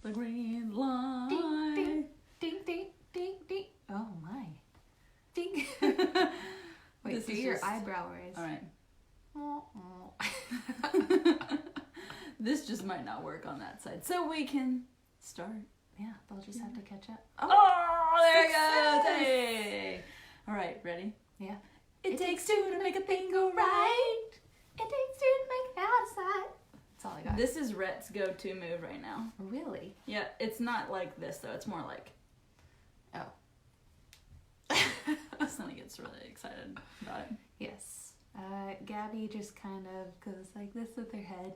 the green line. Ding, ding, ding, ding, ding. Oh my. Ding. Wait, This do is your just- eyebrow raise. All right. Oh. This just might not work on that side. So we can start. Yeah, they'll just have to catch up. Oh, there it goes. Success! Hey. All right, ready? Yeah. It takes two to make a thing go right. It takes two to make it out of sight. That's all I got. This is Rhett's go-to move right now. Really? Yeah, it's not like this though. It's more like. Oh. Sonny gets really excited about it. Yes. Gabby just kind of goes like this with her head.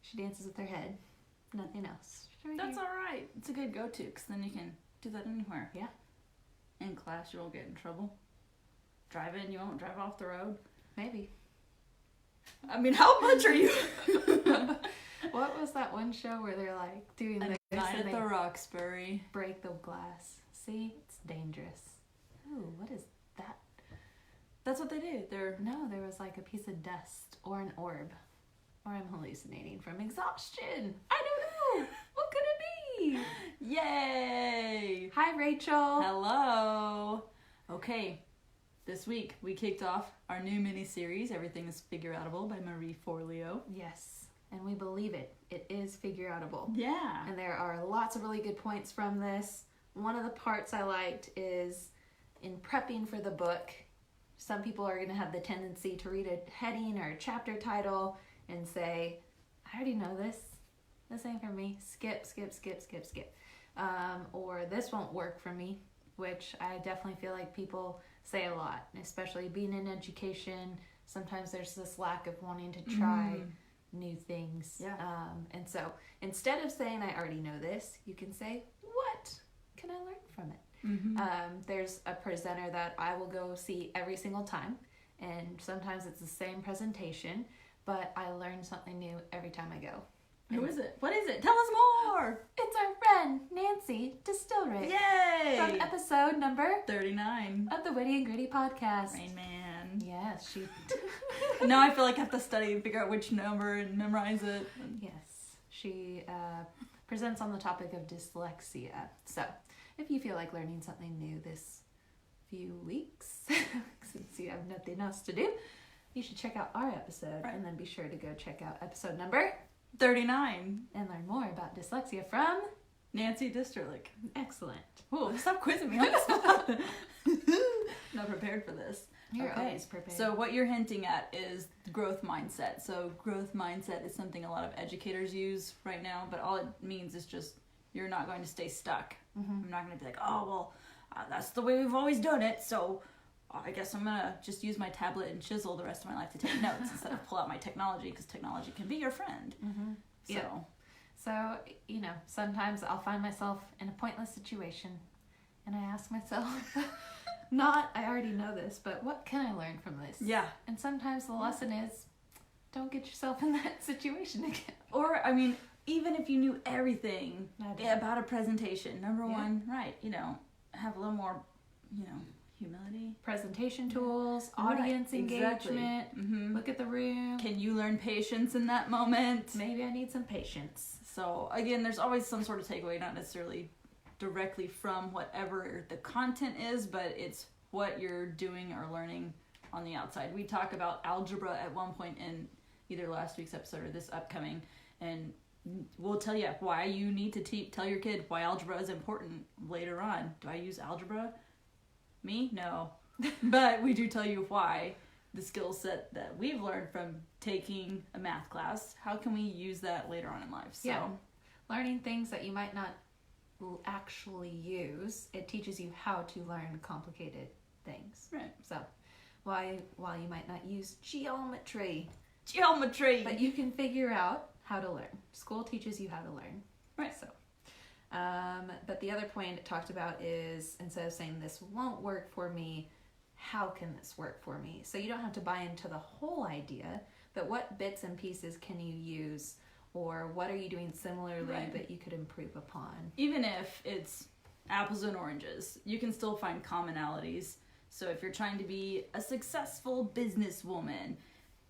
She dances with her head. Nothing else. She's right That's here. all right. It's a good go-to because then you can do that anywhere. Yeah. In class, you won't get in trouble. Driving, you won't drive off the road. Maybe. I mean, how much are you? What was that one show where they're like doing A this night and at they the Roxbury. break the glass? See? It's dangerous. Ooh, what is that? That's what they do. They're No, there was like a piece of dust or an orb. Or I'm hallucinating from exhaustion. I don't know. What could it be? yay! Hi, Rachel. Hello. Okay, this week we kicked off our new mini-series, Everything is Figure-Outable by Marie Forleo. Yes, and we believe it. It is figure-outable. Yeah. And there are lots of really good points from this. One of the parts I liked is in prepping for the book, some people are going to have the tendency to read a heading or a chapter title and say, I already know this. This ain't for me. Skip, skip, skip, skip, skip. Or this won't work for me, which I definitely feel like people say a lot, especially being in education. Sometimes there's this lack of wanting to try new things. Yeah. And so instead of saying, I already know this, you can say, what can I learn from it? Mm-hmm. There's a presenter that I will go see every single time, and sometimes it's the same presentation, but I learn something new every time I go. Who is it? What is it? Tell us more! It's our friend, Nancy Distillery. Yay! From episode number 39. of the Witty and Gritty podcast. Rain Man. Yes, she... Now I feel like I have to study and figure out which number and memorize it. Yes, she presents on the topic of dyslexia. So, if you feel like learning something new this few weeks, since you have nothing else to do, you should check out our episode, Right. and then be sure to go check out episode number 39. and learn more about dyslexia from Nancy Disterlich. Excellent. Ooh, stop quizzing me on the spot. Not prepared for this. You're Okay. always prepared. So what you're hinting at is growth mindset. So growth mindset is something a lot of educators use right now, but all it means is just you're not going to stay stuck. Mm-hmm. I'm not going to be like, oh, well, that's the way we've always done it, so I guess I'm going to just use my tablet and chisel the rest of my life to take notes instead of pull out my technology, because technology can be your friend. Mm-hmm. So, Yeah. So, sometimes I'll find myself in a pointless situation, and I ask myself, not, I already know this, but what can I learn from this? yeah. And sometimes the lesson is, don't get yourself in that situation again. Or, I mean, even if you knew everything I do. about a presentation, number Yeah. one, right, have a little more, humility. Presentation tools, Right, audience exactly. engagement, Mm-hmm. look at the room. Can you learn patience in that moment? Maybe I need some patience. So, again, there's always some sort of takeaway, not necessarily directly from whatever the content is, but it's what you're doing or learning on the outside. We talk about algebra at one point in either last week's episode or this upcoming, and we'll tell you why you need to tell your kid why algebra is important later on. Do I use algebra? Me? No. But we do tell you why. The skill set that we've learned from taking a math class, how can we use that later on in life? So, Yeah. Learning things that you might not actually use, it teaches you how to learn complicated things. Right. So, while you might not use geometry, Geometry! but you can figure out how to learn. School teaches you how to learn. Right. So, but the other point it talked about is, instead of saying this won't work for me, how can this work for me? So you don't have to buy into the whole idea, but what bits and pieces can you use, or what are you doing similarly Right. that you could improve upon? Even if it's apples and oranges, you can still find commonalities. So if you're trying to be a successful businesswoman,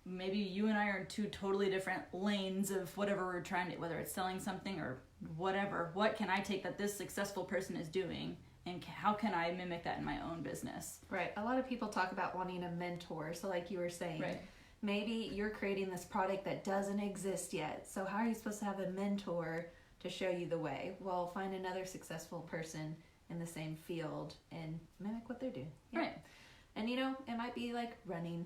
maybe you and I are in two totally different lanes of whatever we're trying to, whether it's selling something or whatever. What can I take that this successful person is doing, and how can I mimic that in my own business? Right. A lot of people talk about wanting a mentor. So like you were saying, Right. maybe you're creating this product that doesn't exist yet. So how are you supposed to have a mentor to show you the way? Well, find another successful person in the same field and mimic what they're doing. Yeah. Right. And it might be like running.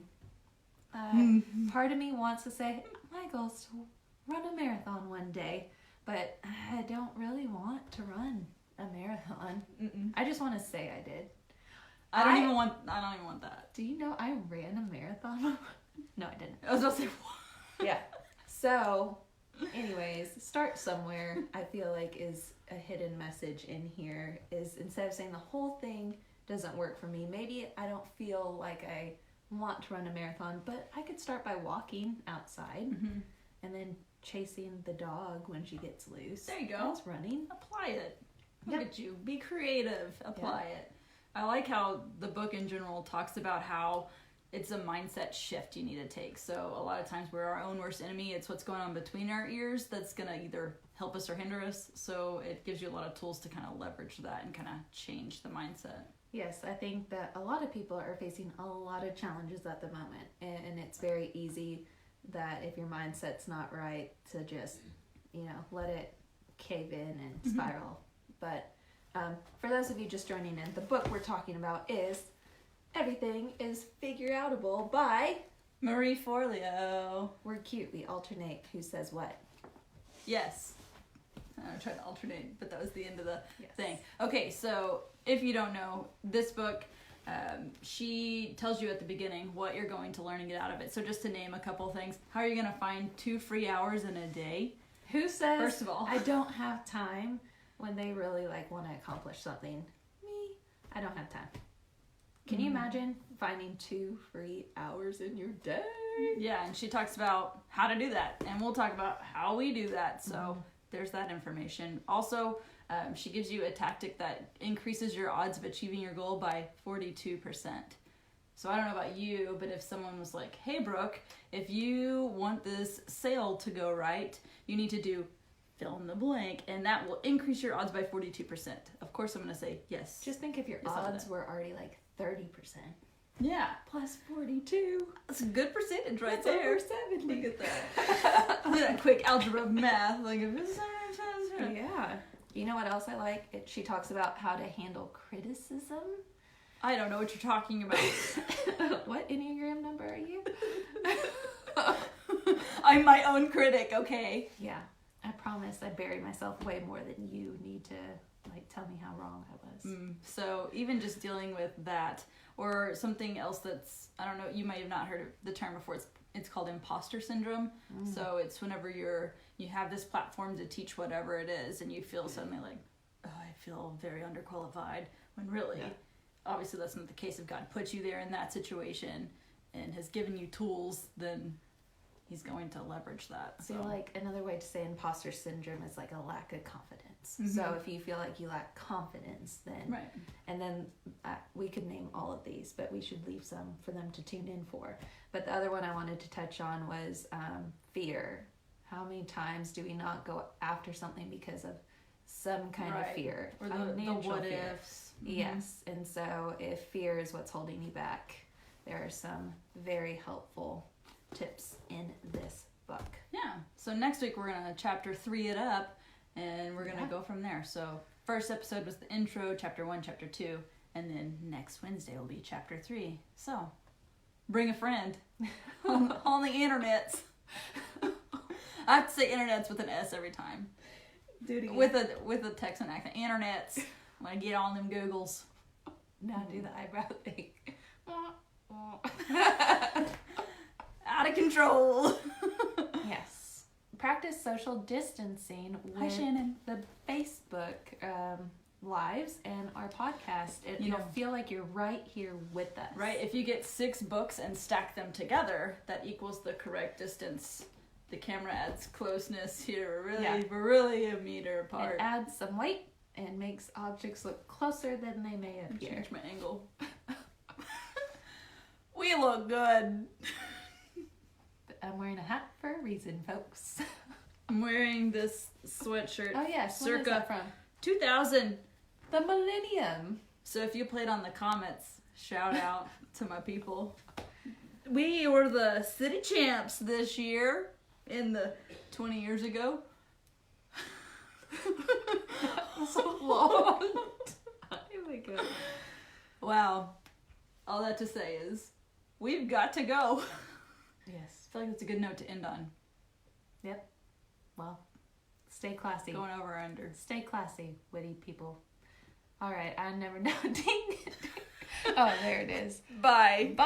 Part of me wants to say, my goal is to run a marathon one day, but I don't really want to run a marathon. I just want to say I did. I don't even want that. Do you know I ran a marathon? No, I didn't. I was about to say, what? Yeah. So, anyways, start somewhere. I feel like is a hidden message in here is instead of saying the whole thing doesn't work for me, maybe I don't feel like I want to run a marathon, but I could start by walking outside and then chasing the dog when she gets loose. There you go. That's running. Apply it. Look at you. Be creative. Apply it. I like how the book in general talks about how it's a mindset shift you need to take. So a lot of times we're our own worst enemy. It's what's going on between our ears that's going to either help us or hinder us. So it gives you a lot of tools to kind of leverage that and kind of change the mindset. Yes, I think that a lot of people are facing a lot of challenges at the moment. And it's very easy that if your mindset's not right to just, let it cave in and spiral. But for those of you just joining in, the book we're talking about is Everything is Figure-Outable by Marie Forleo. We're cute. We alternate who says what. Yes. I'm trying to alternate, but that was the end of the thing. Okay, so if you don't know, this book, she tells you at the beginning what you're going to learn and get out of it. So just to name a couple things, how are you going to find 2 free hours in a day? Who says, first of all, I don't have time when they really want to accomplish something? Me. I don't have time. Can you imagine finding 2 free hours in your day? Yeah, and she talks about how to do that, and we'll talk about how we do that. So there's that information. Also, she gives you a tactic that increases your odds of achieving your goal by 42%. So I don't know about you, but if someone was like, hey, Brooke, if you want this sale to go right, you need to do fill in the blank, and that will increase your odds by 42%. Of course, I'm going to say yes. Just think if your odds were already 30%. Yeah. Plus 42. That's a good percentage right That's there. over 70. Look at that. Look at that quick algebra math. Yeah. You know what else I like? She talks about how to handle criticism. I don't know what you're talking about. What Enneagram number are you? I'm my own critic, okay? Yeah. I promise I bury myself way more than you need to tell me how wrong I was. So even just dealing with that, or something else that's, I don't know, you might have not heard of the term before, it's called imposter syndrome. So it's whenever you have this platform to teach whatever it is, and you feel suddenly oh, I feel very underqualified, when really, obviously that's not the case. If God put you there in that situation and has given you tools, then he's going to leverage that. I feel like another way to say imposter syndrome is a lack of confidence. So if you feel like you lack confidence, then and then we could name all of these, but we should leave some for them to tune in for. But the other one I wanted to touch on was fear. How many times do we not go after something because of some kind of fear? Or the what fear. ifs. Yes, and so if fear is what's holding you back, there are some very helpful tips in this book. Yeah. So next week we're going to chapter 3 it up, and we're going to go from there. So first episode was the intro, chapter 1, chapter 2, and then next Wednesday will be chapter 3. So bring a friend on the internets. I have to say internets with an S every time. With a Texan accent. Internets. When I get on them Googles. Now do the eyebrow thing. Out of control. Yes. Practice social distancing with Hi, Shannon. the Facebook lives and our podcast. You'll feel like you're right here with us. Right. If you get 6 books and stack them together, that equals the correct distance. The camera adds closeness here. We're really a meter apart. It adds some weight and makes objects look closer than they may appear. Change my angle. We look good. I'm wearing a hat for a reason, folks. I'm wearing this sweatshirt. Oh yes, when is that from? 2000. The millennium. So if you played on the Comets, shout out to my people. We were the city champs this year in the 20 years ago. That's a long time ago. Wow. All that to say is, we've got to go. Yes. I feel like that's a good note to end on. Yep. Well, stay classy. Going over or under. Stay classy, witty people. All right, I never know. Ding. Oh, there it is. Bye. Bye.